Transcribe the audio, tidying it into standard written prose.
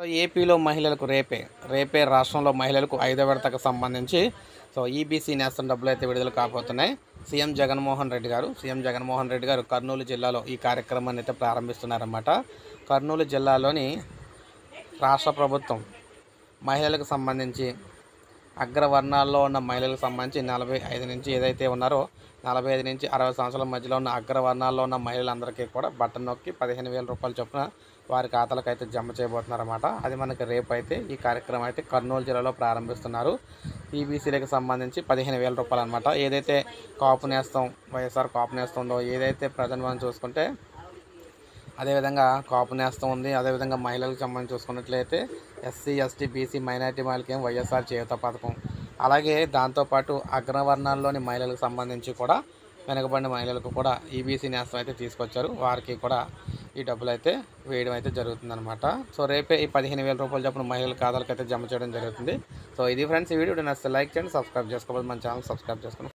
So ఏపీలో మహిళలకు రేపే రాష్ట్రంలో మహిళలకు 5వ విడతకు సంబంధించి ఈబీసీ నేస్తం డబ్బులు అయితే విడుదల కాబోతున్నాయి. సీఎం జగన్మోహన్ రెడ్డి గారు కర్నూలు జిల్లాలో ఈ కార్యక్రమాన్ని అయితే ప్రారంభిస్తున్నారన్నమాట. కర్నూలు జిల్లాలోని రాష్ట్ర ప్రభుత్వం మహిళలకు సంబంధించి అగ్రవర్ణాల్లో ఉన్న మహిళలకు సంబంధించి 45 నుంచి ఏదైతే ఉన్నారో 45 నుంచి 60 సంవత్సరాల మధ్యలో ఉన్న అగ్రవర్ణాల్లో ఉన్న మహిళలందరికీ కూడా బటన్ నొక్కి 15,000 రూపాయల చొప్పున వారి ఖాతాలకు అయితే జమ చేయబోతున్నారన్నమాట. అది మనకి రేపు అయితే ఈ కార్యక్రమం అయితే కర్నూలు జిల్లాలో ప్రారంభిస్తున్నారు. ఈబీసీలకు సంబంధించి 15,000 రూపాయలు అనమాట. ఏదైతే కాపు నేస్తం వైఎస్ఆర్ కాపు నేస్తం ఉందో, ఏదైతే ప్రజెంట్ మనం చూసుకుంటే అదేవిధంగా కాపు నేస్తం ఉంది. అదేవిధంగా మహిళలకు సంబంధించి చూసుకున్నట్లయితే ఎస్సీ, ఎస్టీ, బీసీ, మైనార్టీ మహిళలకి వైఎస్ఆర్ చేయూత పథకం, అలాగే దాంతోపాటు అగ్రవర్ణాల్లోని మహిళలకు సంబంధించి కూడా వెనుకబడిన మహిళలకు కూడా ఈబీసీ నేస్తం అయితే తీసుకొచ్చారు. వారికి కూడా ఈ డబ్బులు అయితే వేయడం అయితే జరుగుతుందన్నమాట. సో రేపే ఈ 15,000 రూపాయలు చొప్పున మహిళల ఖాతాలకు అయితే జమ చేయడం జరుగుతుంది. సో ఇది ఫ్రెండ్స్, ఈ వీడియో నచ్చితే లైక్ చేయండి, సబ్స్క్రైబ్ చేసుకోవాలి, మన ఛానల్ సబ్స్క్రైబ్ చేసుకోండి.